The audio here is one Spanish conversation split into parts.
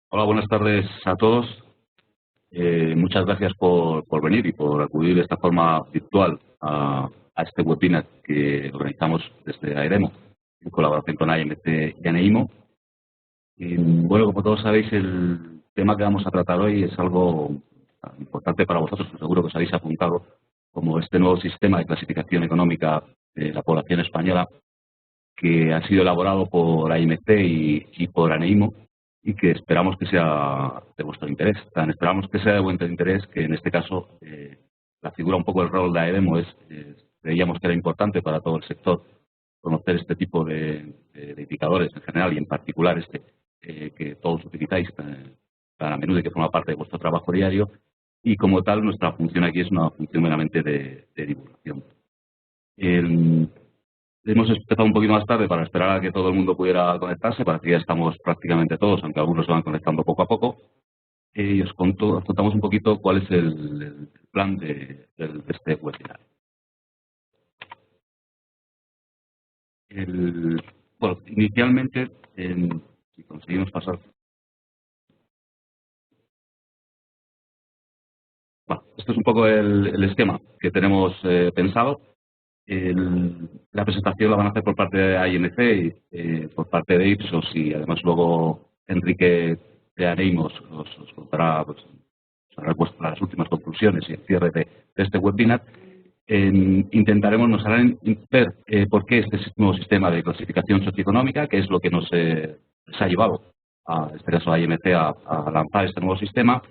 Hola, buenas tardes a todos. Muchas gracias por venir y por acudir de esta forma virtual a este webinar que organizamos desde AEREMO en colaboración con AMT y ANEIMO. Bueno, como todos sabéis, el tema que vamos a tratar hoy es algo importante para vosotros, que seguro que os habéis apuntado, como este nuevo sistema de clasificación económica de la población española que ha sido elaborado por AMT y por ANEIMO y que esperamos que sea de vuestro interés. Esperamos que sea de vuestro interés, que en este caso la figura un poco del rol de AEREMO creíamos que era importante para todo el sector conocer este tipo de indicadores en general y en particular que todos utilizáis tan a menudo y que forma parte de vuestro trabajo diario, y como tal nuestra función aquí es una función meramente de divulgación. Hemos empezado un poquito más tarde para esperar a que todo el mundo pudiera conectarse, para que ya estamos prácticamente todos, aunque algunos se van conectando poco a poco. Y os contamos un poquito cuál es el plan de este webinar. Bueno, inicialmente, si conseguimos pasar. Bueno, esto es un poco el esquema que tenemos pensado. La presentación la van a hacer por parte de AIMC y por parte de Ipsos, y además luego Enrique de Areimos os contará las últimas conclusiones y el cierre de este webinar. Nos harán ver por qué este nuevo sistema de clasificación socioeconómica, que es lo que nos ha llevado, en este caso a IMC, a lanzar este nuevo sistema.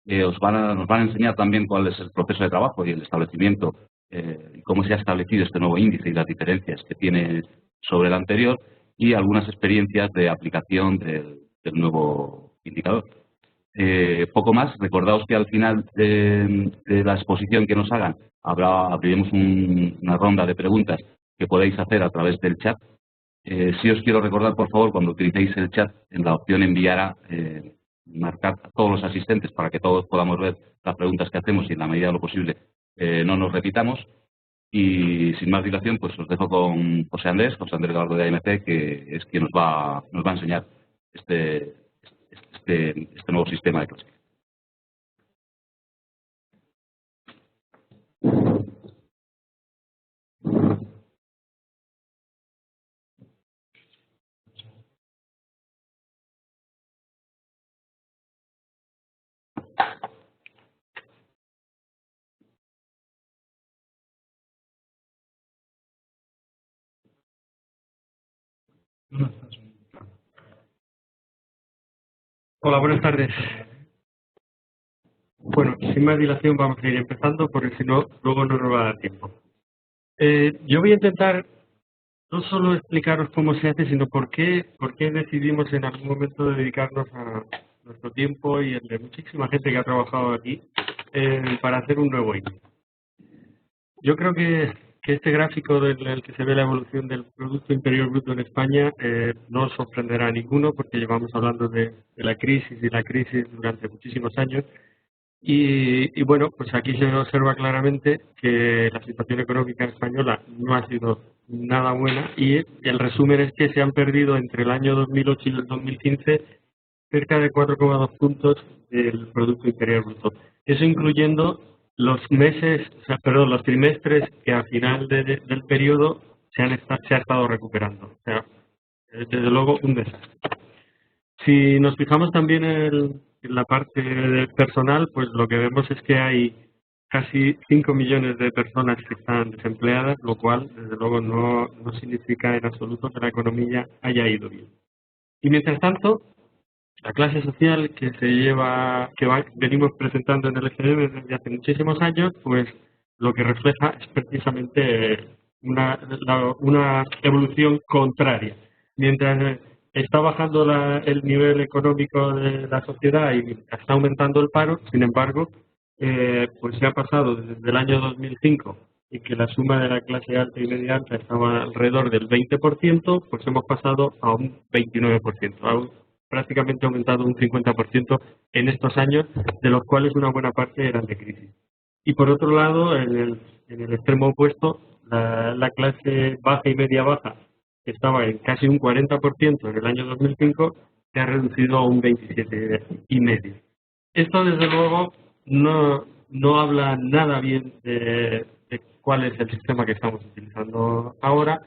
Nos van a enseñar también cuál es el proceso de trabajo y el establecimiento, y cómo se ha establecido este nuevo índice y las diferencias que tiene sobre el anterior, y algunas experiencias de aplicación del nuevo indicador. Poco más. Recordaos que al final de la exposición que nos hagan abriremos una ronda de preguntas que podéis hacer a través del chat. Sí os quiero recordar, por favor, cuando utilicéis el chat, en la opción enviar marcar a todos los asistentes para que todos podamos ver las preguntas que hacemos y en la medida de lo posible no nos repitamos. Y sin más dilación, pues os dejo con José Andrés Galardo de AMC, que es quien nos va a enseñar este nuevo sistema de clasificación. Hola, buenas tardes. Bueno, sin más dilación vamos a ir empezando porque si no, luego no nos va a dar tiempo. Yo voy a intentar no solo explicaros cómo se hace, sino por qué decidimos en algún momento dedicarnos a nuestro tiempo y el de muchísima gente que ha trabajado aquí para hacer un nuevo índice. Yo creo que este gráfico en el que se ve la evolución del Producto Interior Bruto en España no os sorprenderá a ninguno, porque llevamos hablando de la crisis y la crisis durante muchísimos años. Y bueno, pues aquí se observa claramente que la situación económica española no ha sido nada buena, y el resumen es que se han perdido entre el año 2008 y el 2015 cerca de 4,2 puntos del Producto Interior Bruto. Eso incluyendo los los trimestres que al final del periodo se ha estado recuperando. O sea, desde luego un desastre. Si nos fijamos también en la parte personal, pues lo que vemos es que hay casi 5 millones de personas que están desempleadas, lo cual, desde luego, no significa en absoluto que la economía haya ido bien. Y mientras tanto, la clase social venimos presentando en el FDM desde hace muchísimos años, pues lo que refleja es precisamente una evolución contraria. Mientras está bajando el nivel económico de la sociedad y está aumentando el paro, sin embargo, pues se ha pasado desde el año 2005, y que la suma de la clase alta y media alta estaba alrededor del 20%, pues hemos pasado a un 29%, prácticamente aumentado un 50% en estos años, de los cuales una buena parte eran de crisis. Y por otro lado, en el extremo opuesto, la clase baja y media baja estaba en casi un 40% en el año 2005, se ha reducido a un 27,5. Esto, desde luego, no habla nada bien de cuál es el sistema que estamos utilizando ahora,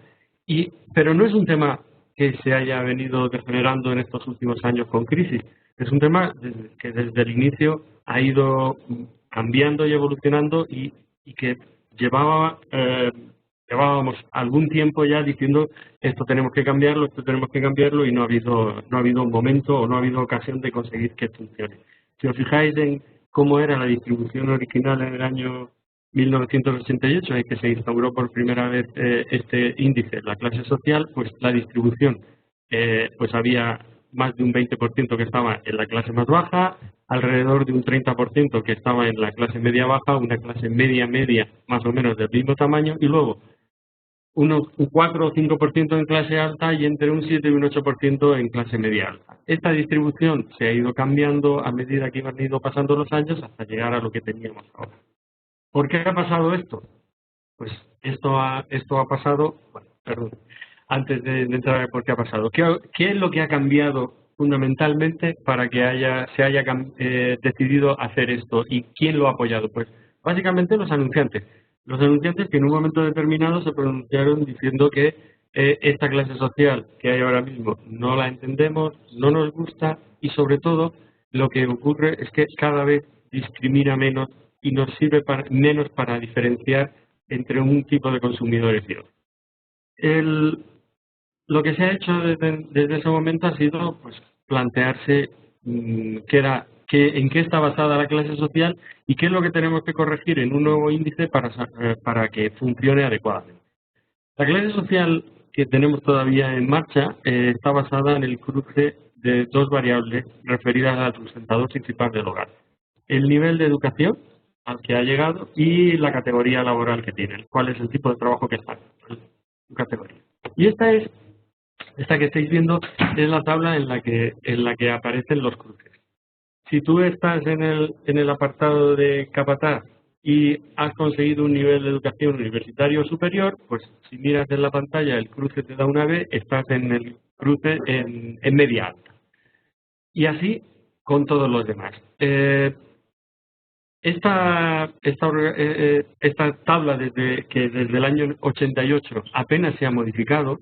pero no es un tema que se haya venido degenerando en estos últimos años con crisis. Es un tema que desde el inicio ha ido cambiando y evolucionando y que llevábamos algún tiempo ya diciendo esto tenemos que cambiarlo y no ha habido un momento o no ha habido ocasión de conseguir que funcione. Si os fijáis en cómo era la distribución original en el año 1988, en que se instauró por primera vez este índice, la clase social, pues la distribución, pues había más de un 20% que estaba en la clase más baja, alrededor de un 30% que estaba en la clase media baja, una clase media más o menos del mismo tamaño, y luego un 4 o 5% en clase alta y entre un 7 y un 8% en clase media alta. Esta distribución se ha ido cambiando a medida que han ido pasando los años hasta llegar a lo que teníamos ahora. ¿Por qué ha pasado esto? Pues esto ha pasado, bueno, perdón, antes de entrar en por qué ha pasado. ¿Qué es lo que ha cambiado fundamentalmente para que se haya decidido hacer esto y quién lo ha apoyado? Pues básicamente los anunciantes. Los anunciantes que en un momento determinado se pronunciaron diciendo que esta clase social que hay ahora mismo no la entendemos, no nos gusta y sobre todo lo que ocurre es que cada vez discrimina menos y nos sirve menos para diferenciar entre un tipo de consumidores y otro. Lo que se ha hecho desde ese momento ha sido pues plantearse en qué está basada la clase social y qué es lo que tenemos que corregir en un nuevo índice para que funcione adecuadamente. La clase social que tenemos todavía en marcha está basada en el cruce de dos variables referidas al sustentador principal del hogar: el nivel de educación al que ha llegado y la categoría laboral que tiene, cuál es el tipo de trabajo que está en su categoría. Y esta que estáis viendo es la tabla en la que aparecen los cruces. Si tú estás en el apartado de capataz y has conseguido un nivel de educación universitario superior, pues si miras en la pantalla el cruce te da una B, estás en el cruce en media alta. Y así con todos los demás. Esta tabla que desde el año 88 apenas se ha modificado,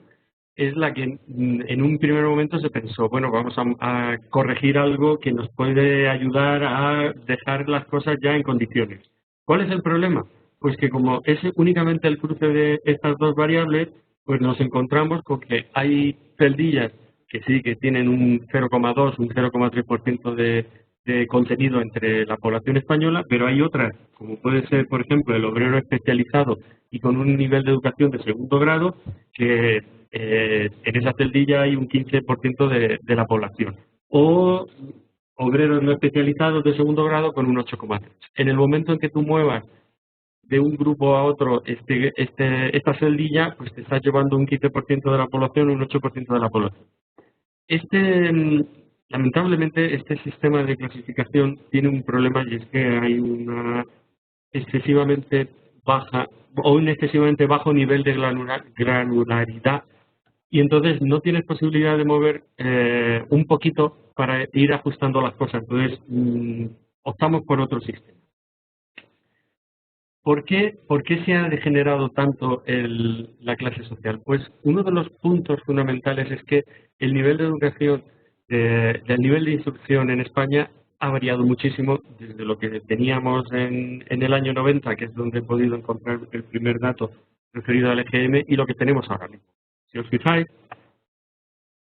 es la que en un primer momento se pensó, bueno, vamos a corregir algo que nos puede ayudar a dejar las cosas ya en condiciones. ¿Cuál es el problema? Pues que como es únicamente el cruce de estas dos variables, pues nos encontramos con que hay celdillas que sí, que tienen un 0,2, un 0,3% de contenido entre la población española, pero hay otras, como puede ser, por ejemplo, el obrero especializado y con un nivel de educación de segundo grado, que en esa celdilla hay un 15% de la población. O obreros no especializados de segundo grado con un 8,3. En el momento en que tú muevas de un grupo a otro esta celdilla, pues te estás llevando un 15% de la población, un 8% de la población. Lamentablemente, este sistema de clasificación tiene un problema y es que hay una excesivamente baja o un excesivamente bajo nivel de granularidad y entonces no tienes posibilidad de mover un poquito para ir ajustando las cosas. Entonces optamos por otro sistema. ¿Por qué se ha degenerado tanto la clase social? Pues uno de los puntos fundamentales es que el nivel de educación, del nivel de instrucción en España ha variado muchísimo desde lo que teníamos en el año 90, que es donde he podido encontrar el primer dato referido al EGM, y lo que tenemos ahora mismo. Si os fijáis,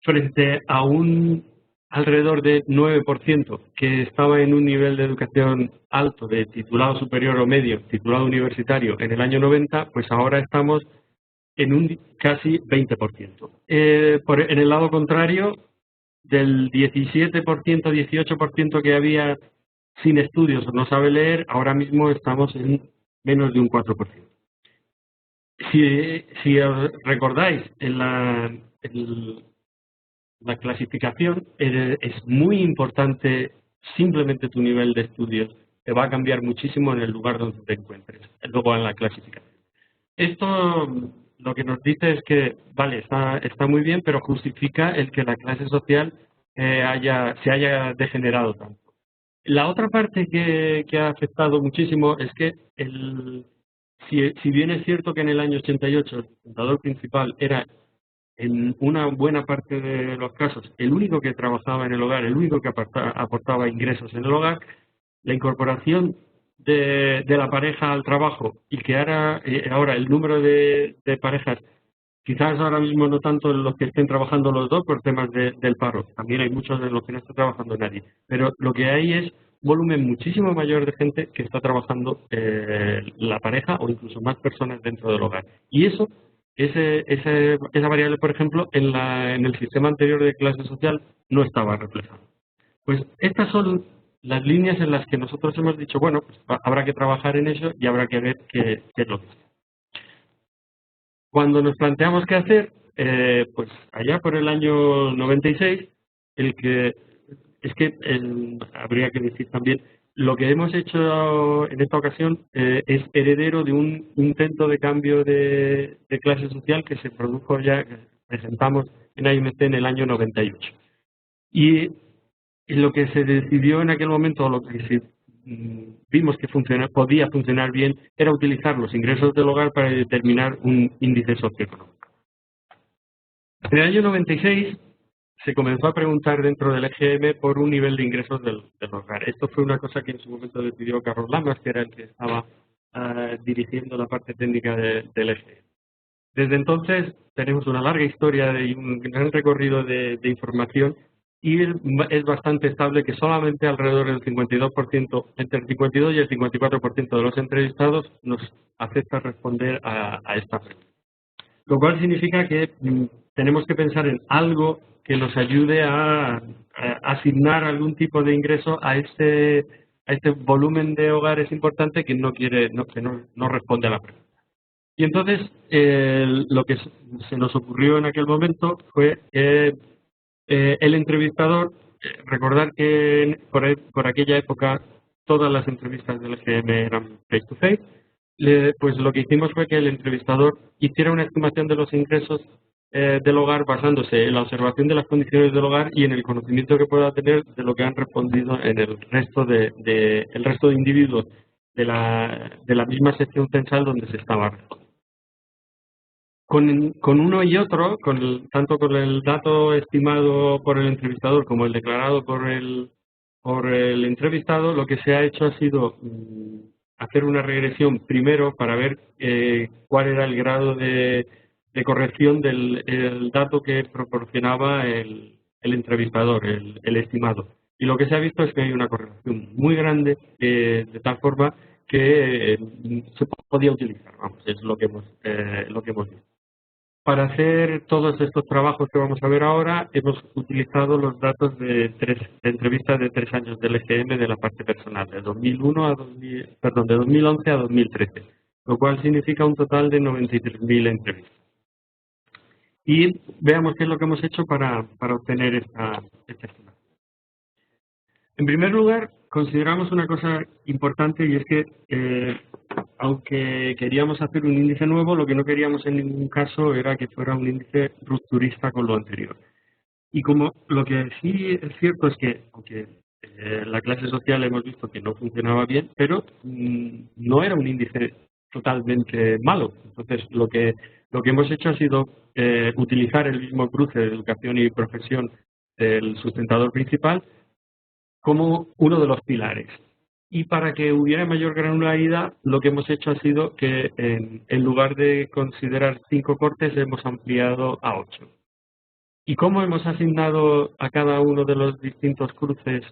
frente a un alrededor de 9% que estaba en un nivel de educación alto de titulado superior o medio, titulado universitario en el año 90, pues ahora estamos en un casi 20%. En el lado contrario, del 17%, 18% que había sin estudios o no sabe leer, ahora mismo estamos en menos de un 4%. Si os recordáis, la clasificación es muy importante, simplemente tu nivel de estudios te va a cambiar muchísimo en el lugar donde te encuentres, luego en la clasificación. Esto lo que nos dice es que, vale, está muy bien, pero justifica el que la clase social se haya degenerado tanto. La otra parte que ha afectado muchísimo es que si bien es cierto que en el año 88 el sustentador principal era en una buena parte de los casos el único que trabajaba en el hogar, el único que aportaba ingresos en el hogar, la incorporación de la pareja al trabajo y que ahora el número de parejas, quizás ahora mismo no tanto los que estén trabajando los dos por temas del paro, también hay muchos de los que no está trabajando nadie, pero lo que hay es un volumen muchísimo mayor de gente que está trabajando la pareja o incluso más personas dentro del hogar. Y esa variable, por ejemplo, en el sistema anterior de clase social no estaba reflejada. Pues estas son las líneas en las que nosotros hemos dicho, bueno, pues habrá que trabajar en eso y habrá que ver qué es lo que es. Cuando nos planteamos qué hacer, pues allá por el año 96, habría que decir también, lo que hemos hecho en esta ocasión es heredero de un intento de cambio de clase social que se produjo ya, que presentamos en AIMC en el año 98. Y lo que se decidió en aquel momento, lo que vimos que podía funcionar bien, era utilizar los ingresos del hogar para determinar un índice socioeconómico. En el año 96 se comenzó a preguntar dentro del EGM por un nivel de ingresos del hogar. Esto fue una cosa que en su momento decidió Carlos Lamas, que era el que estaba dirigiendo la parte técnica del EGM. Desde entonces tenemos una larga historia y un gran recorrido de información y es bastante estable que solamente alrededor del 52%, entre el 52 y el 54% de los entrevistados nos acepta responder a esta pregunta. Lo cual significa que tenemos que pensar en algo que nos ayude a asignar algún tipo de ingreso a este volumen de hogares importante que no responde a la pregunta. Y entonces lo que se nos ocurrió en aquel momento fue el entrevistador, recordar que por aquella época todas las entrevistas del EGM eran face to face, pues lo que hicimos fue que el entrevistador hiciera una estimación de los ingresos del hogar basándose en la observación de las condiciones del hogar y en el conocimiento que pueda tener de lo que han respondido en el resto de individuos de la misma sección censal donde se estaba respondiendo. Con uno y otro, tanto con el dato estimado por el entrevistador como el declarado por el entrevistado, lo que se ha hecho ha sido hacer una regresión primero para ver cuál era el grado de corrección del dato que proporcionaba el entrevistador, el estimado. Y lo que se ha visto es que hay una correlación muy grande, de tal forma que se podía utilizar. Vamos, es lo que hemos visto. Para hacer todos estos trabajos que vamos a ver ahora, hemos utilizado los datos de entrevistas de 3 años del EGM de la parte personal, de 2011 a 2013, lo cual significa un total de 93.000 entrevistas. Y veamos qué es lo que hemos hecho para obtener esta estimación. En primer lugar, consideramos una cosa importante y es que aunque queríamos hacer un índice nuevo, lo que no queríamos en ningún caso era que fuera un índice rupturista con lo anterior. Y como lo que sí es cierto es que, aunque la clase social hemos visto que no funcionaba bien, pero no era un índice totalmente malo. Entonces, lo que hemos hecho ha sido utilizar el mismo cruce de educación y profesión del sustentador principal como uno de los pilares. Y para que hubiera mayor granularidad, lo que hemos hecho ha sido que en lugar de considerar 5 cortes, hemos ampliado a 8. ¿Y cómo hemos asignado a cada uno de los distintos cruces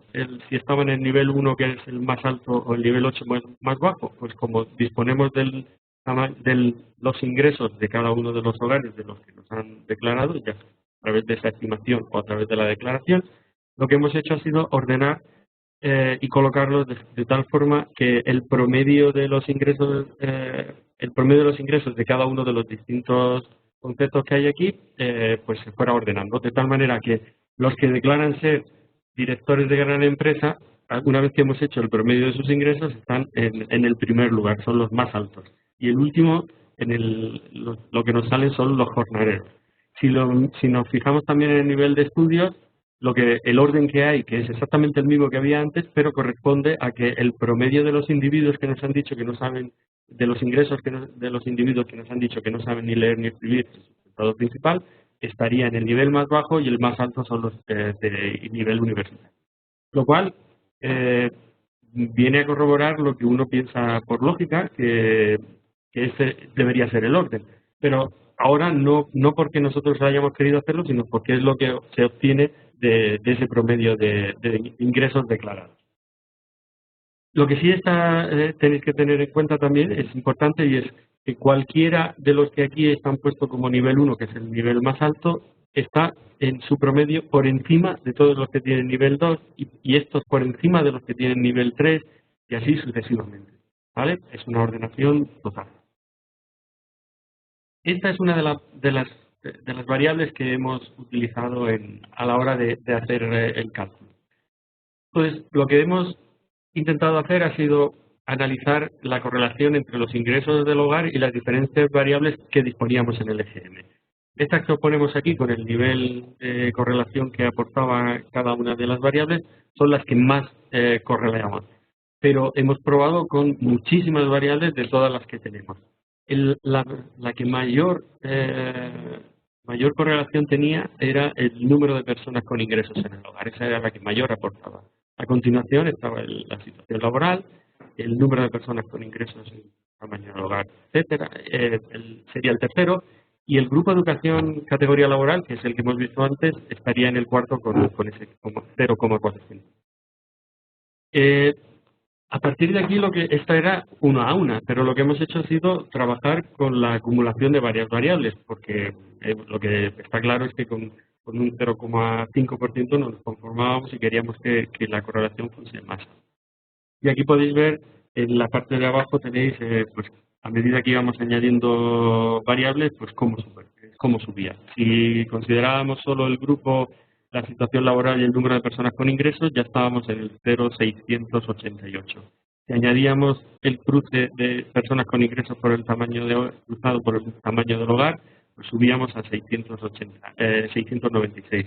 si estaban en el nivel 1, que es el más alto, o el nivel 8 más bajo? Pues como disponemos de los ingresos de cada uno de los hogares de los que nos han declarado, ya a través de esa estimación o a través de la declaración, lo que hemos hecho ha sido ordenar y colocarlos de tal forma que el promedio de los ingresos de cada uno de los distintos conceptos que hay aquí pues se fuera ordenando, de tal manera que los que declaran ser directores de gran empresa, una vez que hemos hecho el promedio de sus ingresos, están en el primer lugar, son los más altos, y el último lo que nos salen son los jornaleros. Si nos fijamos también en el nivel de estudios, el orden que hay, que es exactamente el mismo que había antes, pero corresponde a que el promedio de los individuos que nos han dicho que no saben, de los ingresos de los individuos que nos han dicho que no saben ni leer ni escribir, el sustentado principal, estaría en el nivel más bajo y el más alto son los de nivel universitario. Lo cual viene a corroborar lo que uno piensa por lógica, que ese debería ser el orden. Pero ahora no porque nosotros hayamos querido hacerlo, sino porque es lo que se obtiene de ese promedio de ingresos declarados. Lo que sí tenéis que tener en cuenta también, es importante, y es que cualquiera de los que aquí están puestos como nivel 1, que es el nivel más alto, está en su promedio por encima de todos los que tienen nivel 2 y estos por encima de los que tienen nivel 3 y así sucesivamente. ¿Vale? Es una ordenación total. Esta es una de las variables que hemos utilizado a la hora de hacer el cálculo. Entonces, lo que hemos intentado hacer ha sido analizar la correlación entre los ingresos del hogar y las diferentes variables que disponíamos en el EGM. Estas que os ponemos aquí con el nivel de correlación que aportaba cada una de las variables son las que más correlaban. Pero hemos probado con muchísimas variables de todas las que tenemos. La que mayor correlación tenía era el número de personas con ingresos en el hogar. Esa era la que mayor aportaba. A continuación estaba la situación laboral, el número de personas con ingresos en el tamaño del hogar, etcétera. Sería el tercero. Y el grupo educación categoría laboral, que es el que hemos visto antes, estaría en el cuarto con ese 0,4. A partir de aquí, esta era 1 a 1, pero lo que hemos hecho ha sido trabajar con la acumulación de varias variables, porque lo que está claro es que con un 0,5% no nos conformábamos y queríamos que la correlación fuese más. Y aquí podéis ver, en la parte de abajo tenéis, pues a medida que íbamos añadiendo variables, pues cómo subía. Si considerábamos solo el grupo, la situación laboral y el número de personas con ingresos, ya estábamos en el 0,688. Si añadíamos el cruce de personas con ingresos cruzado por el tamaño del hogar, pues subíamos a 696.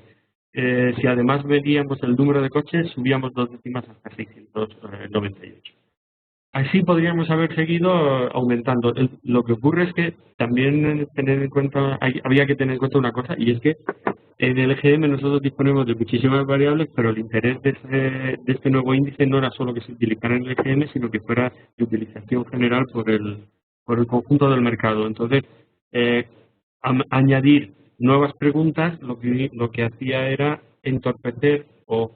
Si además medíamos el número de coches, subíamos 2 décimas hasta 698. Así podríamos haber seguido aumentando. Lo que ocurre es que también había que tener en cuenta una cosa, y es que en el EGM nosotros disponemos de muchísimas variables, pero el interés de este nuevo índice no era solo que se utilizara en el EGM, sino que fuera de utilización general por el conjunto del mercado. Entonces, añadir nuevas preguntas lo que hacía era entorpecer o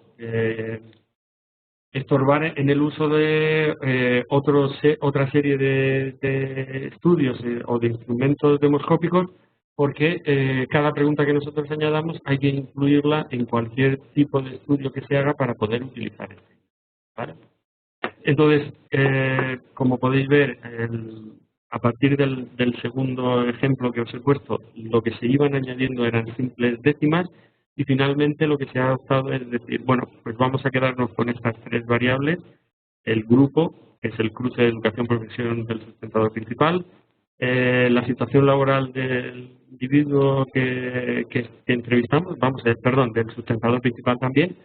estorbar en el uso de otra serie de estudios o de instrumentos demoscópicos, porque cada pregunta que nosotros añadamos hay que incluirla en cualquier tipo de estudio que se haga para poder utilizar esto. ¿Vale? Entonces, como podéis ver, a partir del segundo ejemplo que os he puesto, lo que se iban añadiendo eran simples décimas. Y finalmente lo que se ha adoptado es decir, bueno, pues vamos a quedarnos con estas 3 variables, el grupo, que es el cruce de educación-profesión del sustentador principal, la situación laboral del individuo que entrevistamos, del sustentador principal también,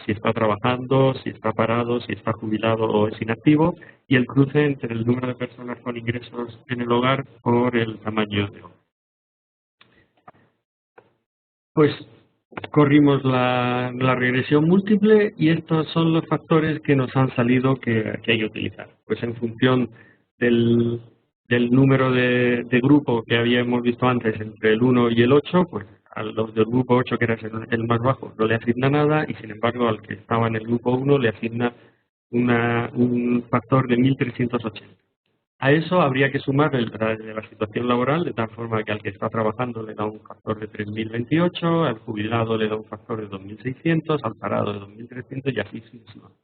si está trabajando, si está parado, si está jubilado o es inactivo, y el cruce entre el número de personas con ingresos en el hogar por el tamaño de hogar. Pues corrimos la regresión múltiple y estos son los factores que nos han salido que hay que utilizar. Pues en función del número de grupo que habíamos visto antes entre el 1 y el 8, pues a los del grupo 8, que era el más bajo, no le asigna nada, y sin embargo al que estaba en el grupo 1 le asigna un factor de 1380. A eso habría que sumar la situación laboral, de tal forma que al que está trabajando le da un factor de 3028, al jubilado le da un factor de 2600, al parado de 2300 y así sucesivamente.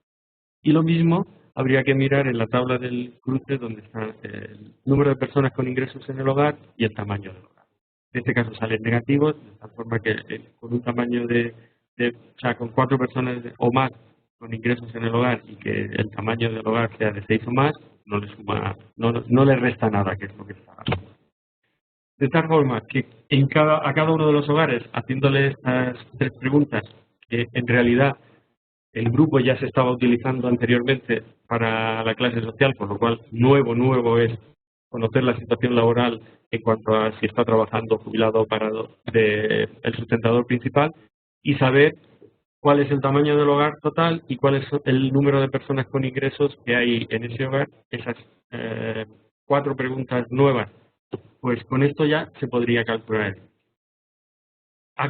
Y lo mismo habría que mirar en la tabla del cruce donde está el número de personas con ingresos en el hogar y el tamaño del hogar. En este caso salen negativos, de tal forma que con un tamaño o sea, con 4 personas o más con ingresos en el hogar y que el tamaño del hogar sea de 6 o más, no le resta nada, que es lo que está. De tal forma que a cada uno de los hogares, haciéndole estas 3 preguntas, que en realidad el grupo ya se estaba utilizando anteriormente para la clase social, con lo cual nuevo es conocer la situación laboral en cuanto a si está trabajando, jubilado o parado del sustentador principal, y saber cuál es el tamaño del hogar total y cuál es el número de personas con ingresos que hay en ese hogar. Esas 4 preguntas nuevas, pues con esto ya se podría calcular. A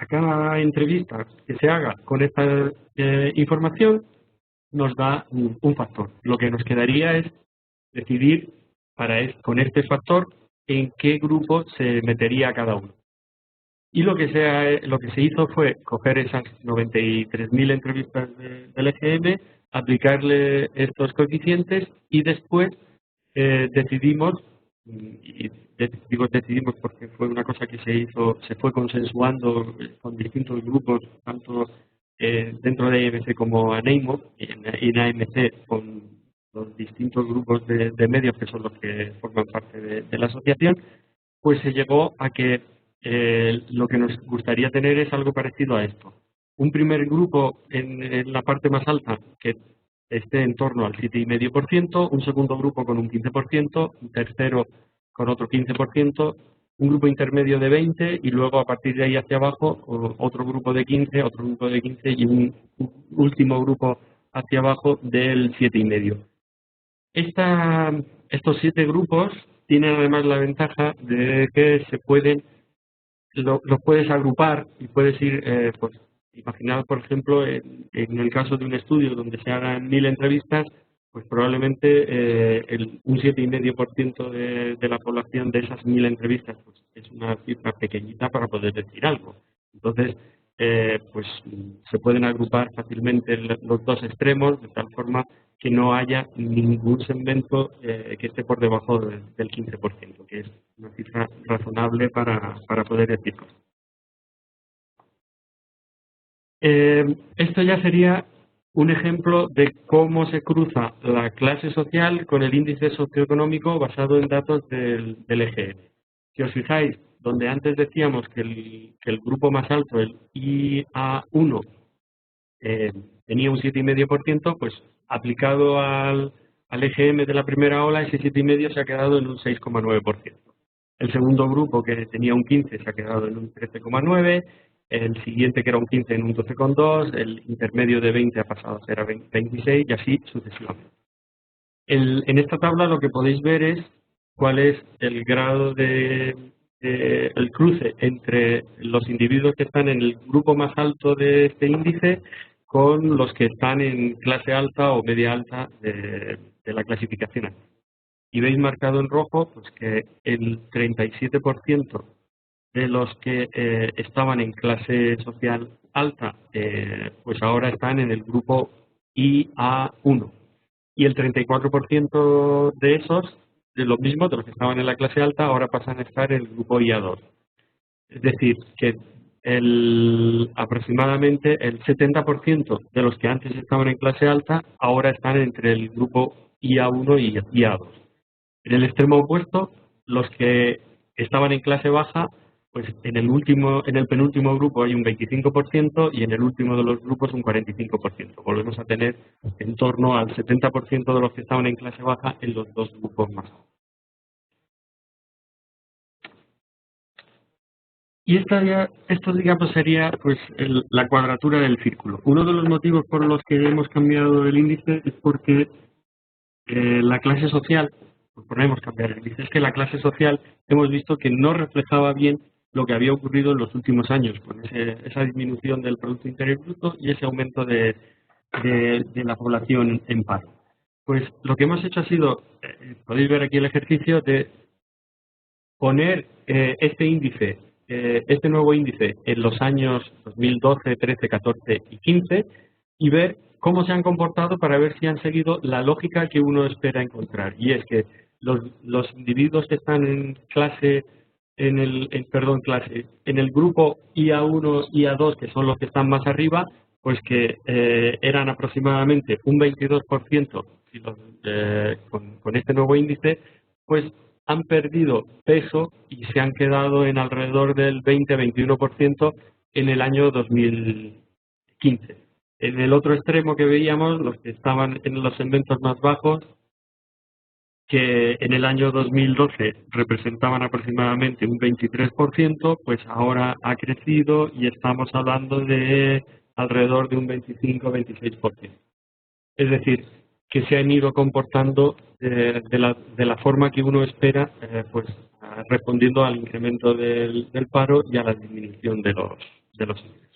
cada entrevista que se haga con esta información nos da un factor. Lo que nos quedaría es decidir con este factor en qué grupo se metería cada uno. Y lo que se hizo fue coger esas 93.000 entrevistas del EGM, aplicarle estos coeficientes y después decidimos, digo decidimos porque fue una cosa que se fue consensuando con distintos grupos, tanto dentro de AMC como ANEIMO, y en AMC con los distintos grupos de medios que son los que forman parte de la asociación, pues se llegó a que lo que nos gustaría tener es algo parecido a esto. Un primer grupo en la parte más alta que esté en torno al 7,5%, un segundo grupo con un 15%, un tercero con otro 15%, un grupo intermedio de 20% y luego a partir de ahí hacia abajo otro grupo de 15%, otro grupo de 15% y un último grupo hacia abajo del 7,5%. Estos 7 grupos tienen además la ventaja de que los puedes agrupar y puedes ir, pues, imaginar, por ejemplo, en el caso de un estudio donde se hagan 1.000 entrevistas, pues probablemente un 7,5% de la población de esas 1.000 entrevistas pues, es una cifra pequeñita para poder decir algo. Entonces, pues se pueden agrupar fácilmente los dos extremos de tal forma que no haya ningún segmento que esté por debajo del 15%, que es una cifra razonable para poder decirlo. Esto ya sería un ejemplo de cómo se cruza la clase social con el índice socioeconómico basado en datos del EGM. Si os fijáis, donde antes decíamos que el grupo más alto, el IA1, tenía un 7,5%, pues aplicado al EGM de la primera ola, ese 7,5% se ha quedado en un 6,9%. El segundo grupo, que tenía un 15%, se ha quedado en un 13,9%, el siguiente, que era un 15%, en un 12,2%, el intermedio de 20% ha pasado a ser a 26% y así sucesivamente. En esta tabla lo que podéis ver es cuál es el grado el cruce entre los individuos que están en el grupo más alto de este índice con los que están en clase alta o media alta de la clasificación. Y veis marcado en rojo pues que el 37% de los que estaban en clase social alta, pues ahora están en el grupo IA1. Y el 34% de esos, de los mismos, de los que estaban en la clase alta, ahora pasan a estar en el grupo IA2. Es decir, que aproximadamente el 70% de los que antes estaban en clase alta, ahora están entre el grupo IA1 y IA2. En el extremo opuesto, los que estaban en clase baja, pues en el penúltimo grupo hay un 25% y en el último de los grupos un 45%. Volvemos a tener en torno al 70% de los que estaban en clase baja en los dos grupos más altos. Y esto digamos sería pues la cuadratura del círculo. Uno de los motivos por los que hemos cambiado el índice es porque la clase social, pues ponemos cambiar el índice, es que la clase social hemos visto que no reflejaba bien lo que había ocurrido en los últimos años, con esa disminución del Producto Interior Bruto y ese aumento de la población en paro. Pues lo que hemos hecho ha sido, podéis ver aquí el ejercicio de poner este índice, este nuevo índice en los años 2012, 13, 14 y 15 y ver cómo se han comportado para ver si han seguido la lógica que uno espera encontrar. Y es que los individuos que están en clase, en el grupo IA1, IA2, que son los que están más arriba, pues que eran aproximadamente un 22% con este nuevo índice, pues han perdido peso y se han quedado en alrededor del 20-21% en el año 2015. En el otro extremo que veíamos, los que estaban en los segmentos más bajos, que en el año 2012 representaban aproximadamente un 23%, pues ahora ha crecido y estamos hablando de alrededor de un 25-26%. Es decir, que se han ido comportando de la forma que uno espera, pues respondiendo al incremento del paro y a la disminución de los ingresos.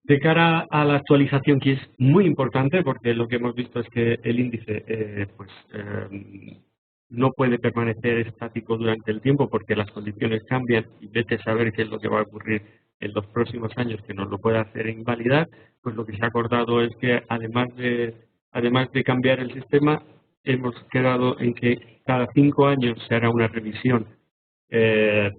De cara a la actualización, que es muy importante, porque lo que hemos visto es que el índice no puede permanecer estático durante el tiempo porque las condiciones cambian y vete a saber qué es lo que va a ocurrir en los próximos años que nos lo puede hacer invalidar, pues lo que se ha acordado es que además de cambiar el sistema, hemos quedado en que cada 5 años se hará una revisión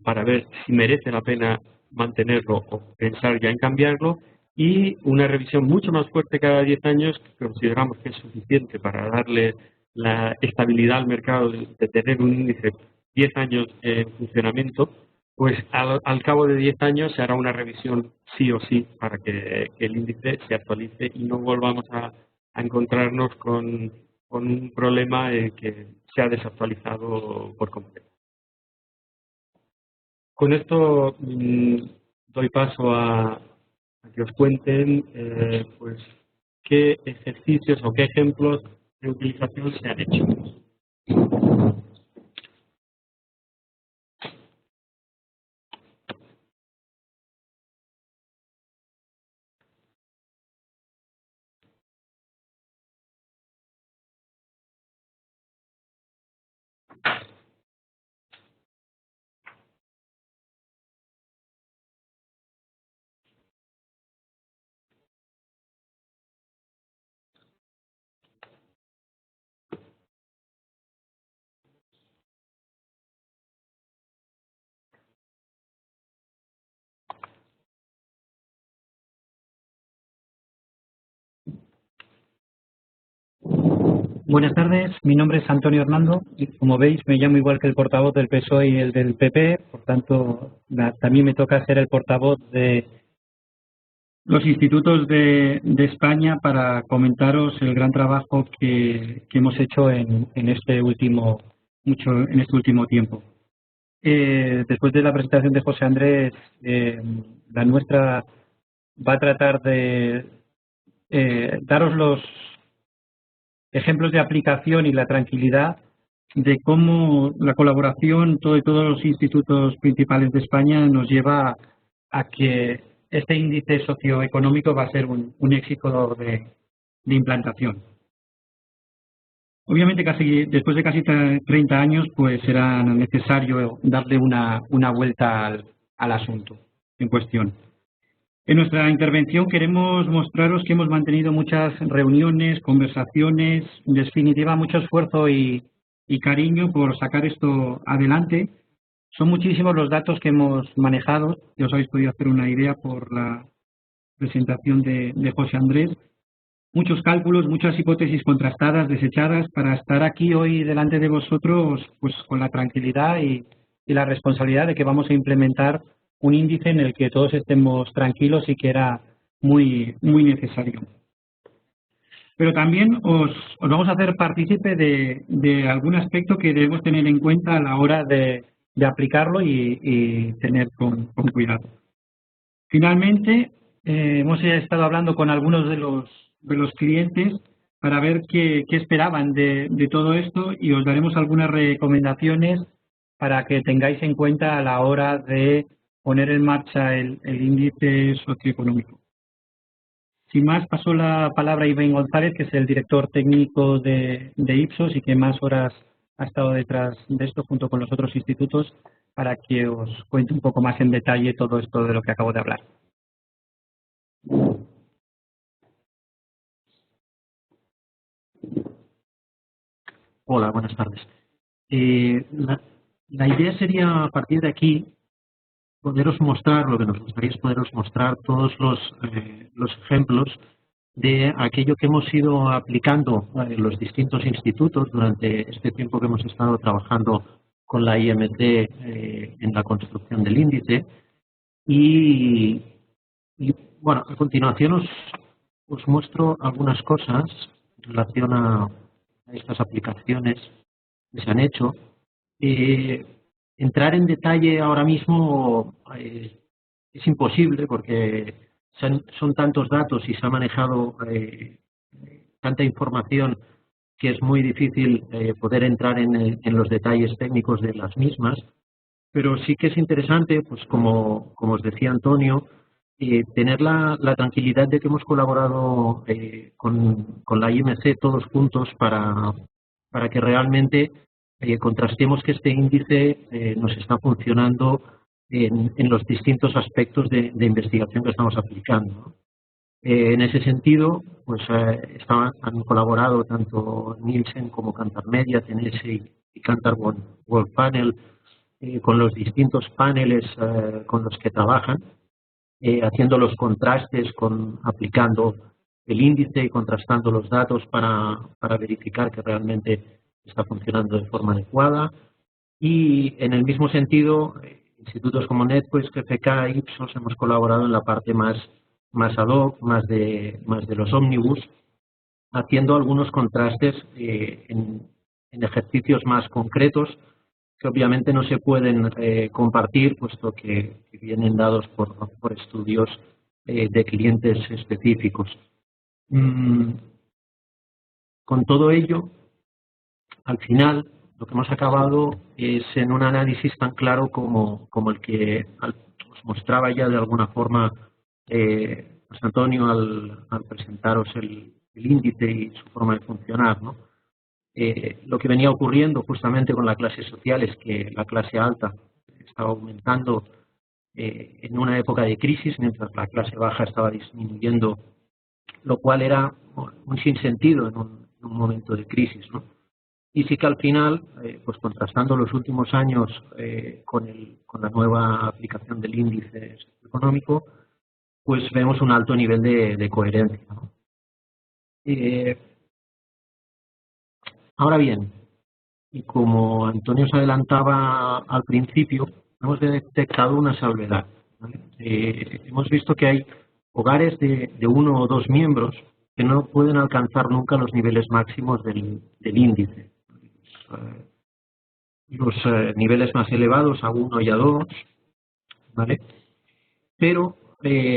para ver si merece la pena mantenerlo o pensar ya en cambiarlo, y una revisión mucho más fuerte cada 10 años, que consideramos que es suficiente para darle la estabilidad al mercado de tener un índice 10 años en funcionamiento, pues al cabo de 10 años se hará una revisión sí o sí para que el índice se actualice y no volvamos a encontrarnos con un problema que se ha desactualizado por completo. Con esto doy paso a que os cuenten pues qué ejercicios o qué ejemplos de utilización se han hecho. Buenas tardes, mi nombre es Antonio Hernando y como veis me llamo igual que el portavoz del PSOE y el del PP, por tanto también me toca ser el portavoz de los institutos de España para comentaros el gran trabajo que hemos hecho en este último tiempo. Después de la presentación de José Andrés, la nuestra va a tratar de daros los ejemplos de aplicación y la tranquilidad de cómo la colaboración de todos los institutos principales de España nos lleva a que este índice socioeconómico va a ser un éxito de implantación. Obviamente, después de casi 30 años, pues será necesario darle una vuelta al asunto en cuestión. En nuestra intervención queremos mostraros que hemos mantenido muchas reuniones, conversaciones, en definitiva mucho esfuerzo y cariño por sacar esto adelante. Son muchísimos los datos que hemos manejado, y os habéis podido hacer una idea por la presentación de José Andrés. Muchos cálculos, muchas hipótesis contrastadas, desechadas, para estar aquí hoy delante de vosotros pues con la tranquilidad y la responsabilidad de que vamos a implementar un índice en el que todos estemos tranquilos y que era muy necesario. Pero también os vamos a hacer partícipe de algún aspecto que debemos tener en cuenta a la hora de aplicarlo y tener con cuidado. Finalmente, hemos estado hablando con algunos de los clientes para ver qué esperaban de todo esto y os daremos algunas recomendaciones para que tengáis en cuenta a la hora de poner en marcha el índice socioeconómico. Sin más, paso la palabra a Iván González, que es el director técnico de Ipsos y que más horas ha estado detrás de esto junto con los otros institutos, para que os cuente un poco más en detalle todo esto de lo que acabo de hablar. Hola, buenas tardes. La idea sería, a partir de aquí, poderos mostrar, lo que nos gustaría es poderos mostrar todos los ejemplos de aquello que hemos ido aplicando en los distintos institutos durante este tiempo que hemos estado trabajando con la IMC en la construcción del índice. Y bueno, a continuación os muestro algunas cosas en relación a estas aplicaciones que se han hecho. Entrar en detalle ahora mismo es imposible porque son tantos datos y se ha manejado tanta información que es muy difícil poder entrar en los detalles técnicos de las mismas, pero sí que es interesante, pues como os decía Antonio, tener la tranquilidad de que hemos colaborado con la IMC todos juntos para que realmente contrastemos que este índice nos está funcionando en los distintos aspectos de investigación que estamos aplicando, ¿no? En ese sentido, pues han colaborado tanto Nielsen como Kantar Media, TNS y Kantar World Panel con los distintos paneles con los que trabajan, haciendo los contrastes, aplicando el índice y contrastando los datos para verificar que realmente está funcionando de forma adecuada. Y en el mismo sentido, institutos como NetQuest, GFK, Ipsos hemos colaborado en la parte más ad hoc, más de los ómnibus, haciendo algunos contrastes en ejercicios más concretos que obviamente no se pueden compartir, puesto que vienen dados por estudios de clientes específicos. Con todo ello, al final, lo que hemos acabado es en un análisis tan claro como el que os mostraba ya de alguna forma José Antonio al presentaros el índice y su forma de funcionar, ¿no? Lo que venía ocurriendo justamente con la clase social es que la clase alta estaba aumentando en una época de crisis, mientras la clase baja estaba disminuyendo, lo cual era un sinsentido en un momento de crisis, ¿no? Y sí que al final, pues contrastando los últimos años con la nueva aplicación del índice económico, pues vemos un alto nivel de coherencia, ¿no? Ahora bien, y como Antonio se adelantaba al principio, hemos detectado una salvedad, ¿vale? Hemos visto que hay hogares de 1 o 2 miembros que no pueden alcanzar nunca los niveles máximos del índice. Los niveles más elevados a 1 y a 2, ¿vale? Pero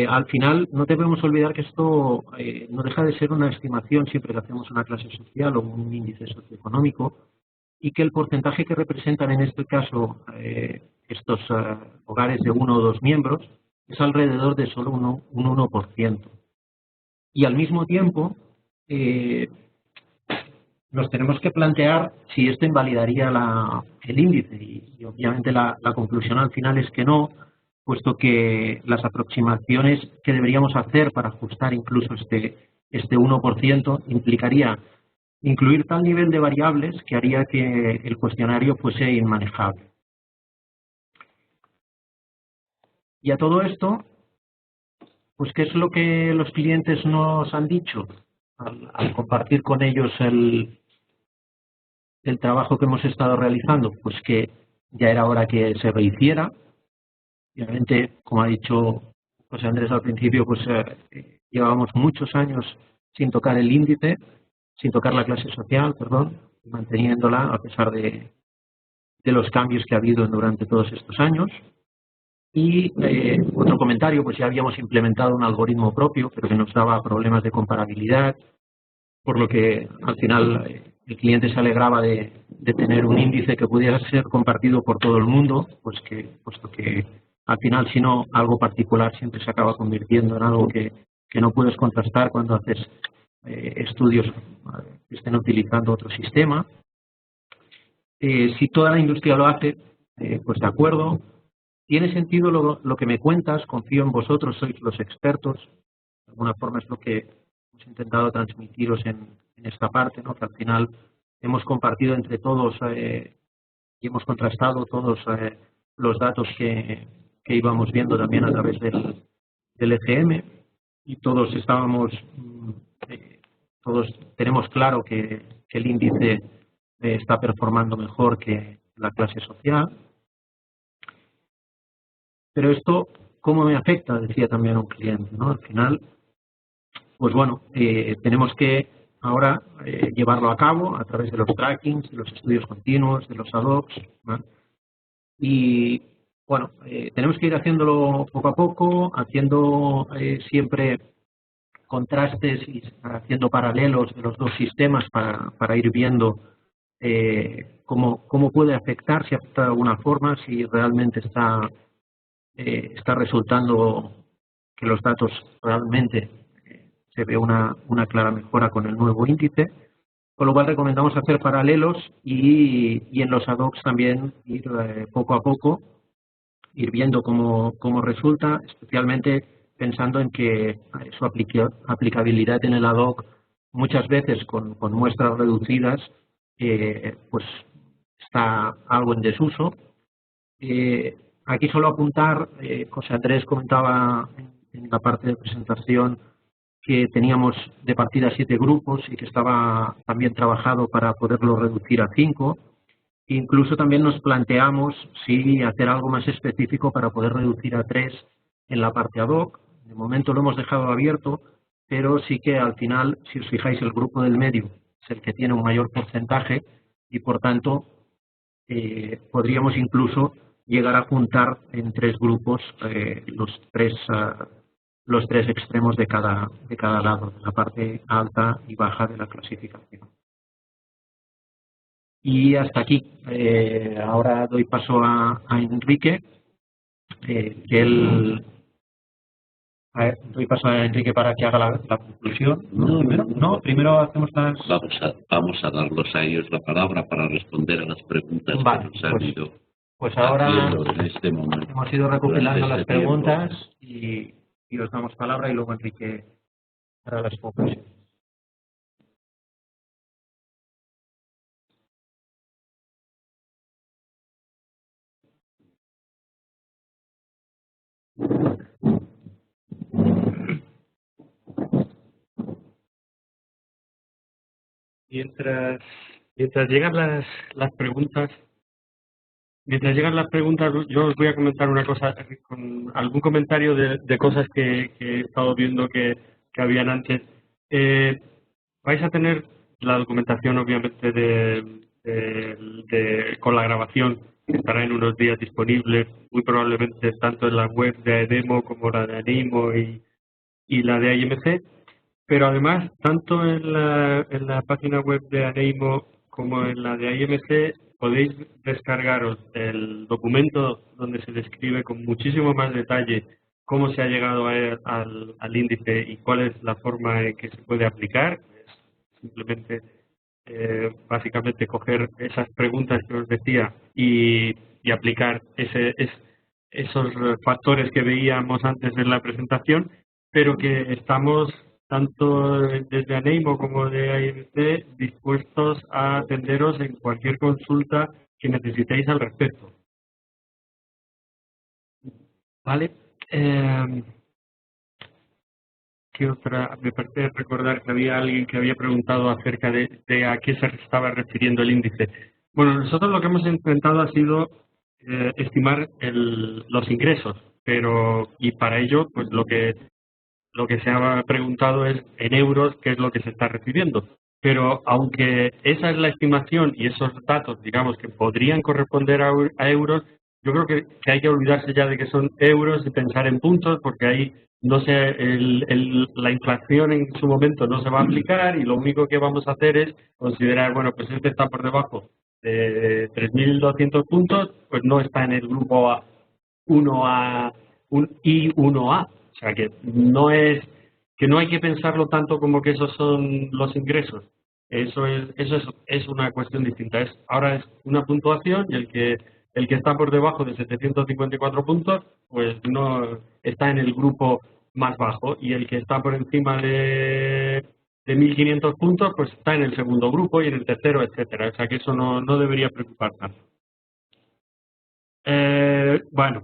al final no debemos olvidar que esto no deja de ser una estimación siempre que hacemos una clase social o un índice socioeconómico, y que el porcentaje que representan en este caso estos hogares de 1 o 2 miembros es alrededor de solo un 1%. Y al mismo tiempo nos tenemos que plantear si esto invalidaría el índice, y obviamente la conclusión al final es que no, puesto que las aproximaciones que deberíamos hacer para ajustar incluso este 1% implicaría incluir tal nivel de variables que haría que el cuestionario fuese inmanejable. Y a todo esto, pues ¿qué es lo que los clientes nos han dicho al compartir con ellos el trabajo que hemos estado realizando? Pues que ya era hora que se rehiciera. Obviamente, como ha dicho José Andrés al principio, pues llevábamos muchos años sin tocar el índice, sin tocar la clase social, perdón, manteniéndola a pesar de los cambios que ha habido durante todos estos años. Y otro comentario, pues ya habíamos implementado un algoritmo propio, pero que nos daba problemas de comparabilidad, por lo que al final el cliente se alegraba de tener un índice que pudiera ser compartido por todo el mundo, puesto que al final, si no, algo particular siempre se acaba convirtiendo en algo que no puedes contrastar cuando haces estudios que estén utilizando otro sistema. Si toda la industria lo hace, pues de acuerdo. Tiene sentido lo que me cuentas, confío en vosotros, sois los expertos. De alguna forma es lo que hemos intentado transmitiros en esta parte, ¿no? Que al final hemos compartido entre todos y hemos contrastado todos los datos que íbamos viendo también a través del EGM, y todos estábamos todos tenemos claro que el índice está performando mejor que la clase social. Pero esto, ¿cómo me afecta? Decía también un cliente, ¿no? Al final, pues bueno, tenemos que ahora llevarlo a cabo a través de los trackings, de los estudios continuos, de los ad hocs, ¿vale? Y bueno, tenemos que ir haciéndolo poco a poco, haciendo siempre contrastes y haciendo paralelos de los dos sistemas para ir viendo cómo puede afectar, si afecta de alguna forma, si realmente está resultando que los datos realmente se ve una clara mejora con el nuevo índice, con lo cual recomendamos hacer paralelos y en los ad hocs también ir poco a poco, ir viendo cómo resulta, especialmente pensando en que su aplicabilidad en el ad hoc muchas veces con muestras reducidas pues está algo en desuso. Aquí solo apuntar, José Andrés comentaba en la parte de presentación que teníamos de partida 7 grupos y que estaba también trabajado para poderlo reducir a 5. Incluso también nos planteamos si hacer algo más específico para poder reducir a 3 en la parte ad hoc. De momento lo hemos dejado abierto, pero sí que al final, si os fijáis, el grupo del medio es el que tiene un mayor porcentaje y por tanto podríamos incluso llegar a juntar en 3 grupos los tres extremos de cada lado, la parte alta y baja de la clasificación. Y hasta aquí. Ahora doy paso a Enrique, doy paso a Enrique para que haga la conclusión. Primero hacemos las... Vamos a darlos a ellos la palabra para responder a las preguntas Vale, que nos han ido pues ahora haciendo en este momento. hemos ido recopilando durante las este preguntas tiempo. y os damos palabra y luego Enrique hará las conclusiones. Mientras llegan las preguntas, yo os voy a comentar una cosa, con algún comentario de cosas que he estado viendo que habían antes. Vais a tener la documentación, obviamente, con la grabación, que estará en unos días disponible, muy probablemente tanto en la web de AEDEMO como la de ANIMO y la de IMC. Pero además, tanto en la página web de ANEIMO como en la de IMC podéis descargaros el documento donde se describe con muchísimo más detalle cómo se ha llegado al índice y cuál es la forma en que se puede aplicar. Es simplemente, básicamente, coger esas preguntas que os decía y aplicar esos factores que veíamos antes en la presentación, pero que estamos tanto desde ANEIMO como de IMC dispuestos a atenderos en cualquier consulta que necesitéis al respecto. ¿Vale? ¿Qué otra? Me parece recordar que había alguien que había preguntado acerca de a qué se estaba refiriendo el índice. Bueno, nosotros lo que hemos intentado ha sido estimar los ingresos, y para ello, pues lo que se ha preguntado es en euros qué es lo que se está recibiendo. Pero aunque esa es la estimación y esos datos, digamos, que podrían corresponder a euros, yo creo que hay que olvidarse ya de que son euros y pensar en puntos, porque ahí no la inflación en su momento no se va a aplicar y lo único que vamos a hacer es considerar, bueno, pues este está por debajo de 3.200 puntos, pues no está en el grupo 1A, un I1A. O sea, que no hay que pensarlo tanto como que esos son los ingresos. Eso es una cuestión distinta. Ahora es una puntuación y el que está por debajo de 754 puntos, pues no está en el grupo más bajo, y el que está por encima de 1.500 puntos, pues está en el segundo grupo y en el tercero, etcétera. O sea, que eso no debería preocupar tanto. Bueno,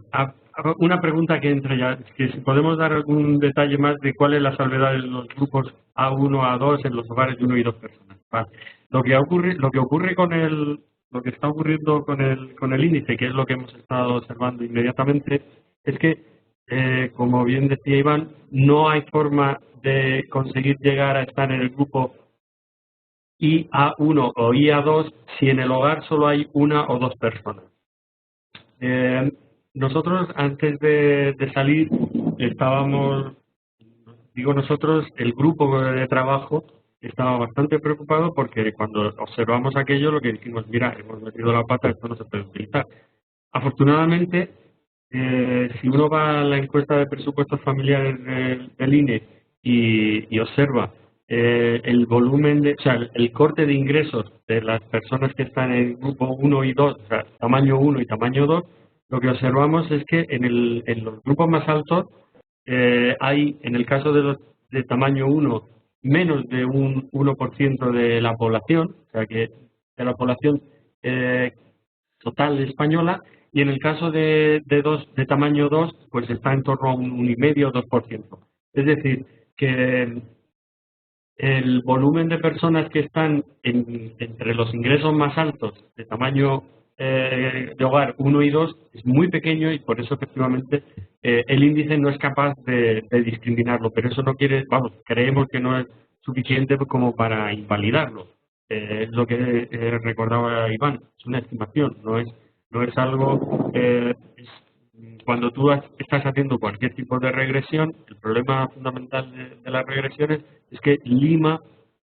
Una pregunta que entra ya, es que si podemos dar algún detalle más de cuál es la salvedad de los grupos A1, A2 en los hogares de 1 y 2 personas. Vale. Lo que ocurre lo que está ocurriendo con el índice, que es lo que hemos estado observando inmediatamente, es que, como bien decía Iván, no hay forma de conseguir llegar a estar en el grupo IA1 o IA2 si en el hogar solo hay 1 o 2 personas. Nosotros, antes de salir, nosotros, el grupo de trabajo estaba bastante preocupado porque cuando observamos aquello, lo que dijimos, mira, hemos metido la pata, esto no se puede utilizar. Afortunadamente, si uno va a la encuesta de presupuestos familiares del INE y observa el volumen o sea, el corte de ingresos de las personas que están en grupo 1 y 2, o sea, tamaño 1 y tamaño 2, lo que observamos es que en los grupos más altos hay, en el caso de los de tamaño 1, menos de un 1% de la población, o sea que de la población total española, y en el caso de tamaño 2, pues está en torno a un 1,5 o 2%. Es decir, que el volumen de personas que están entre los ingresos más altos de tamaño de hogar 1 y 2 es muy pequeño y por eso efectivamente el índice no es capaz de discriminarlo, pero eso no quiere, vamos, creemos que no es suficiente como para invalidarlo. Es lo que recordaba Iván, es una estimación, no es algo, cuando tú estás haciendo cualquier tipo de regresión, el problema fundamental de las regresiones es que lima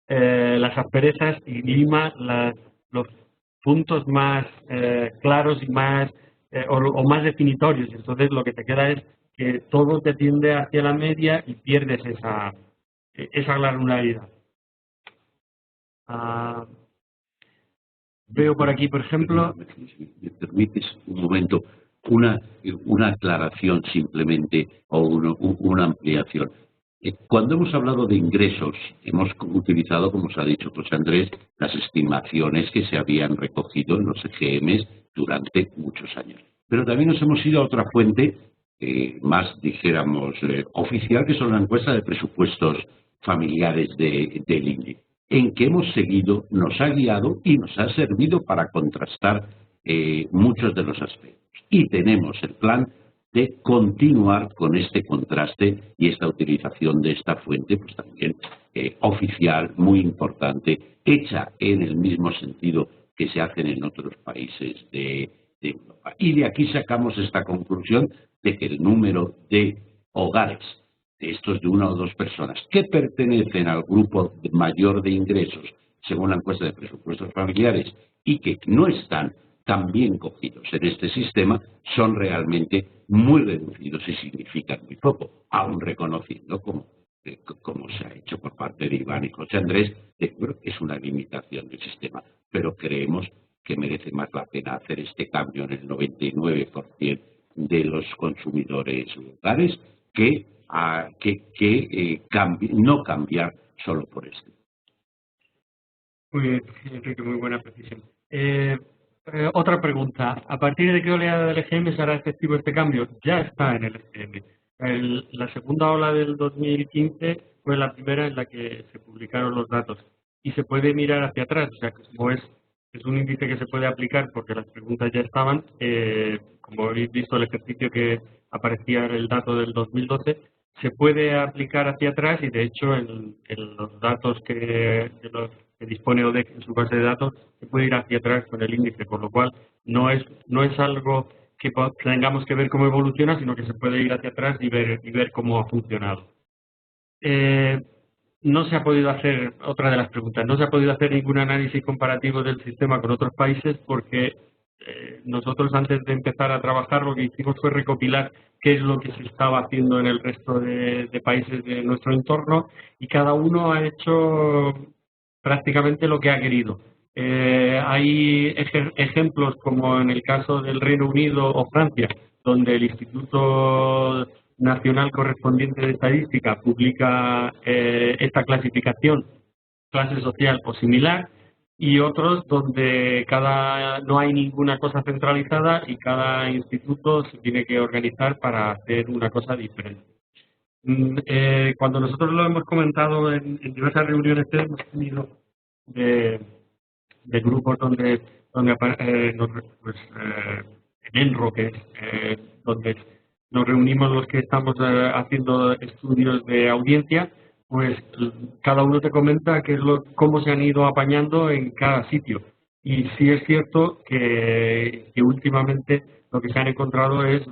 las asperezas y lima los puntos más claros y más o más definitorios. Entonces lo que te queda es que todo te tiende hacia la media y pierdes esa granularidad. Veo por aquí, por ejemplo... Si me permites un momento, una aclaración simplemente o una ampliación. Cuando hemos hablado de ingresos, hemos utilizado, como se ha dicho José Andrés, las estimaciones que se habían recogido en los EGM durante muchos años. Pero también nos hemos ido a otra fuente, más, dijéramos, oficial, que son la encuesta de presupuestos familiares del INE, en que hemos seguido, nos ha guiado y nos ha servido para contrastar muchos de los aspectos. Y tenemos el plan de continuar con este contraste y esta utilización de esta fuente, pues también oficial, muy importante, hecha en el mismo sentido que se hacen en otros países de Europa. Y de aquí sacamos esta conclusión de que el número de hogares, de estos de 1 o 2 personas, que pertenecen al grupo mayor de ingresos, según la encuesta de presupuestos familiares, y que no están tan bien cogidos en este sistema, son realmente muy reducidos y significan muy poco, aún reconociendo, como se ha hecho por parte de Iván y José Andrés, que es una limitación del sistema. Pero creemos que merece más la pena hacer este cambio en el 99% de los consumidores locales que no cambiar solo por esto. Muy bien, Enrique, muy buena precisión. Otra pregunta. ¿A partir de qué oleada del EGM se hará efectivo este cambio? Ya está en el EGM. La segunda ola del 2015 fue la primera en la que se publicaron los datos. Y se puede mirar hacia atrás, o sea, que como es un índice que se puede aplicar porque las preguntas ya estaban, como habéis visto el ejercicio que aparecía en el dato del 2012, se puede aplicar hacia atrás y de hecho en los datos que dispone ODEC en su base de datos se puede ir hacia atrás con el índice, con lo cual no es algo que tengamos que ver cómo evoluciona, sino que se puede ir hacia atrás y ver cómo ha funcionado. No se ha podido hacer, otra de las preguntas, no se ha podido hacer ningún análisis comparativo del sistema con otros países porque nosotros antes de empezar a trabajar lo que hicimos fue recopilar qué es lo que se estaba haciendo en el resto de países de nuestro entorno y cada uno ha hecho prácticamente lo que ha querido. Hay ejemplos como en el caso del Reino Unido o Francia, donde el Instituto Nacional Correspondiente de Estadística publica esta clasificación, clase social o similar, y otros donde no hay ninguna cosa centralizada y cada instituto se tiene que organizar para hacer una cosa diferente. Cuando nosotros lo hemos comentado en diversas reuniones que hemos tenido de grupos en Enro, que es donde nos reunimos los que estamos haciendo estudios de audiencia, pues cada uno te comenta cómo se han ido apañando en cada sitio. Y sí es cierto que últimamente lo que se han encontrado es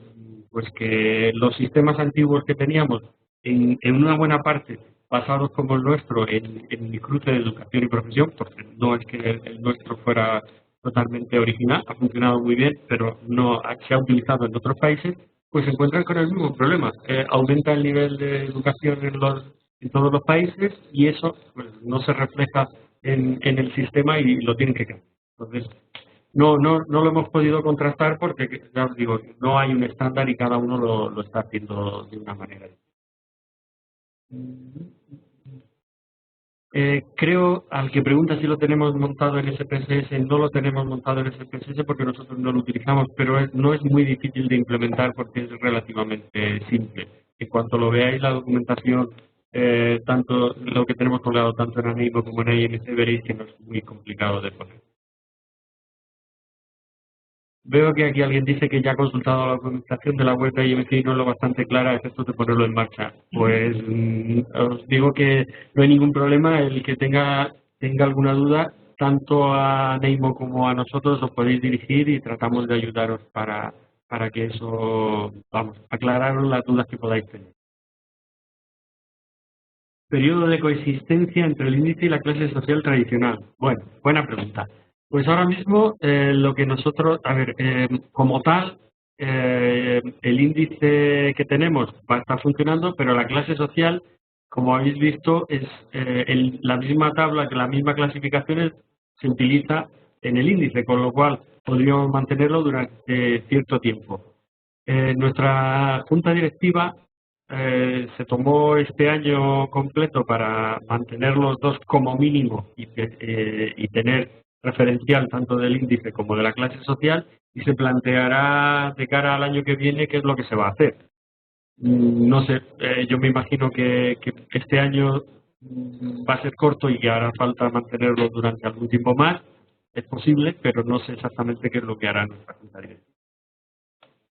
pues que los sistemas antiguos que teníamos, en una buena parte basados como el nuestro en el cruce de educación y profesión, porque no es que el nuestro fuera totalmente original, ha funcionado muy bien, pero no se ha utilizado en otros países, pues se encuentran con el mismo problema. Aumenta el nivel de educación en todos los países y eso pues, no se refleja en el sistema y lo tienen que cambiar. Entonces, no lo hemos podido contrastar porque, ya os digo, no hay un estándar y cada uno lo está haciendo de una manera. Creo, al que pregunta si lo tenemos montado en SPSS, no lo tenemos montado en SPSS porque nosotros no lo utilizamos, pero no es muy difícil de implementar porque es relativamente simple. En cuanto lo veáis la documentación, tanto lo que tenemos colgado tanto en Animo como en IMC, veréis que no es muy complicado de poner. Veo que aquí alguien dice que ya ha consultado la documentación de la web de IMC y no es lo bastante clara, es esto de ponerlo en marcha. Pues os digo que no hay ningún problema, el que tenga alguna duda, tanto a Neimo como a nosotros os podéis dirigir y tratamos de ayudaros para que eso, vamos, aclararos las dudas que podáis tener. Periodo de coexistencia entre el índice y la clase social tradicional. Bueno, buena pregunta. Pues ahora mismo lo que nosotros, a ver, como tal, el índice que tenemos va a estar funcionando, pero la clase social, como habéis visto, es la misma tabla, que la misma clasificación se utiliza en el índice, con lo cual podríamos mantenerlo durante cierto tiempo. Nuestra junta directiva se tomó este año completo para mantener los dos como mínimo y tener referencial tanto del índice como de la clase social y se planteará de cara al año que viene qué es lo que se va a hacer. No sé, yo me imagino que este año va a ser corto y que hará falta mantenerlo durante algún tiempo más. Es posible, pero no sé exactamente qué es lo que hará nuestra junta directiva.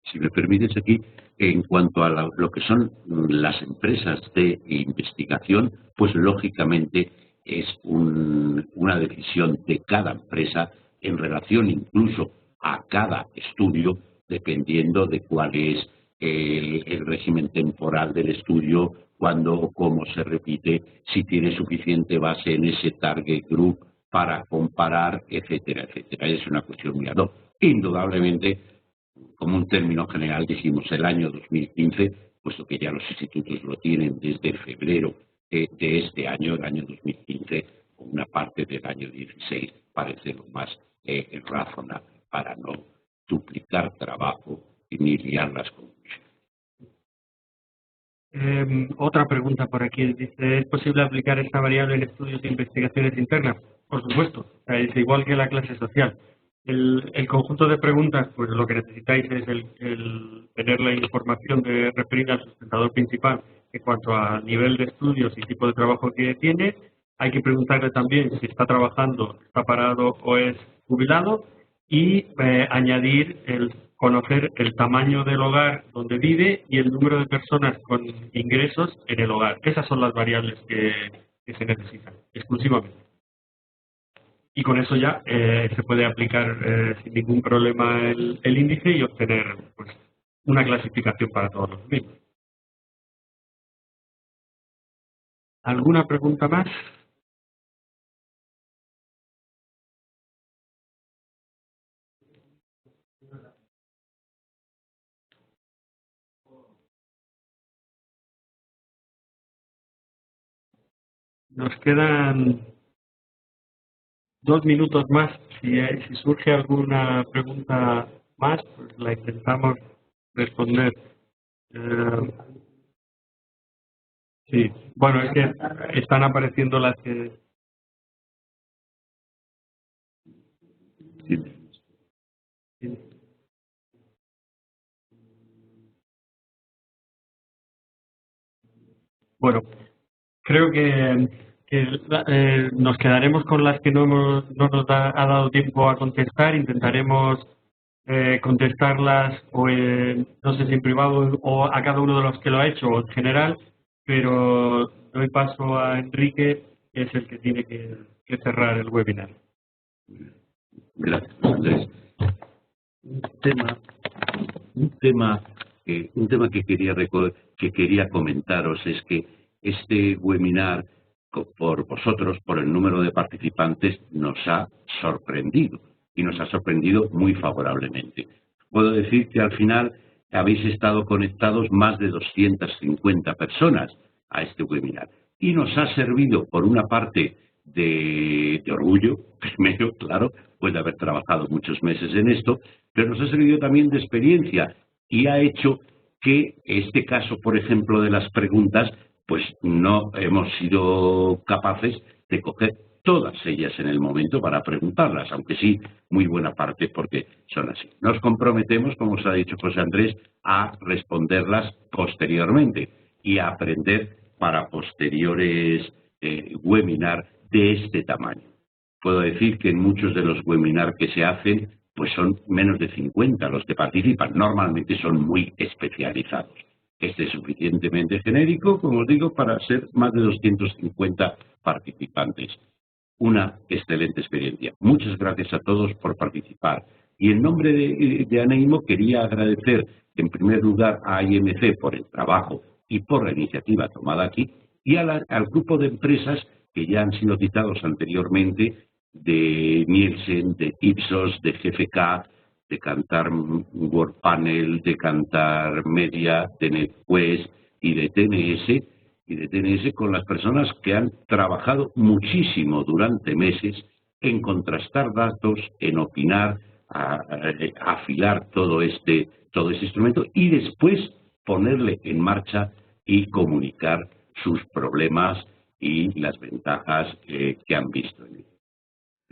Si me permites aquí, en cuanto a lo que son las empresas de investigación, pues lógicamente es una decisión de cada empresa en relación incluso a cada estudio, dependiendo de cuál es el régimen temporal del estudio, cuándo o cómo se repite, si tiene suficiente base en ese target group para comparar, etcétera, etcétera. Es una cuestión muy ad hoc. Indudablemente, como un término general, dijimos el año 2015, puesto que ya los institutos lo tienen desde febrero de este año, el año 2015, o una parte del año 16, parece lo más razonable para no duplicar trabajo ni liar las conclusiones. Otra pregunta por aquí. Dice, ¿es posible aplicar esta variable en estudios de investigaciones internas? Por supuesto, es igual que la clase social. El conjunto de preguntas, pues lo que necesitáis es el tener la información de referir al sustentador principal en cuanto a nivel de estudios y tipo de trabajo que tiene. Hay que preguntarle también si está trabajando, está parado o es jubilado y añadir conocer el tamaño del hogar donde vive y el número de personas con ingresos en el hogar. Esas son las variables que se necesitan exclusivamente. Y con eso ya se puede aplicar sin ningún problema el índice y obtener pues, una clasificación para todos los mismos. ¿Alguna pregunta más? Nos quedan 2 minutos más. Si surge alguna pregunta más, pues la intentamos responder. Sí, bueno, es que están apareciendo las que Bueno, creo que nos quedaremos con las que no nos ha dado tiempo a contestar. Intentaremos contestarlas o no sé si en privado o a cada uno de los que lo ha hecho o en general, pero doy paso a Enrique, que es el que tiene que cerrar el webinar. Gracias, Andrés. Un tema que quería comentaros es que este webinar, por vosotros, por el número de participantes, nos ha sorprendido, y nos ha sorprendido muy favorablemente. Puedo decir que al final habéis estado conectados más de 250 personas a este webinar, y nos ha servido, por una parte, de orgullo, primero, claro, pues de haber trabajado muchos meses en esto, pero nos ha servido también de experiencia y ha hecho que este caso, por ejemplo, de las preguntas, pues no hemos sido capaces de coger todas ellas en el momento para preguntarlas, aunque sí, muy buena parte, porque son así. Nos comprometemos, como os ha dicho José Andrés, a responderlas posteriormente y a aprender para posteriores webinars de este tamaño. Puedo decir que en muchos de los webinars que se hacen, pues son menos de 50 los que participan. Normalmente son muy especializados. Este es suficientemente genérico, como os digo, para ser más de 250 participantes. Una excelente experiencia. Muchas gracias a todos por participar. Y en nombre de Aneimo quería agradecer, en primer lugar, a IMC por el trabajo y por la iniciativa tomada aquí, y al grupo de empresas que ya han sido citados anteriormente, de Nielsen, de Ipsos, de GFK, de Kantar WorldPanel, de Kantar Media, de NetQuest y de TNS, con las personas que han trabajado muchísimo durante meses en contrastar datos, en opinar, a afilar todo este instrumento y después ponerle en marcha y comunicar sus problemas y las ventajas que han visto en él.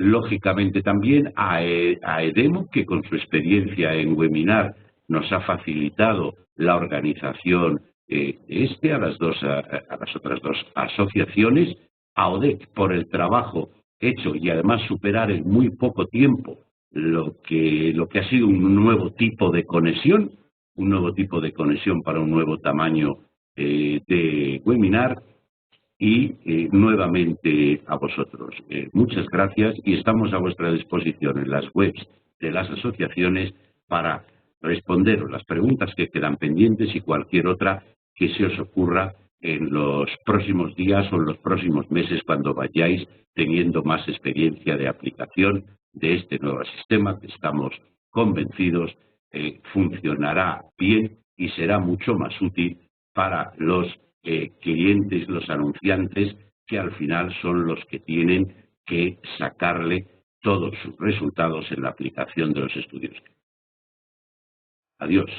Lógicamente también a EDEMO, que con su experiencia en webinar nos ha facilitado la organización a las otras dos asociaciones, a ODEC por el trabajo hecho y además superar en muy poco tiempo lo que ha sido un nuevo tipo de conexión para un nuevo tamaño de webinar. Y nuevamente a vosotros. Muchas gracias y estamos a vuestra disposición en las webs de las asociaciones para responderos las preguntas que quedan pendientes y cualquier otra que se os ocurra en los próximos días o en los próximos meses cuando vayáis teniendo más experiencia de aplicación de este nuevo sistema que estamos convencidos funcionará bien y será mucho más útil para los clientes, los anunciantes, que al final son los que tienen que sacarle todos sus resultados en la aplicación de los estudios. Adiós.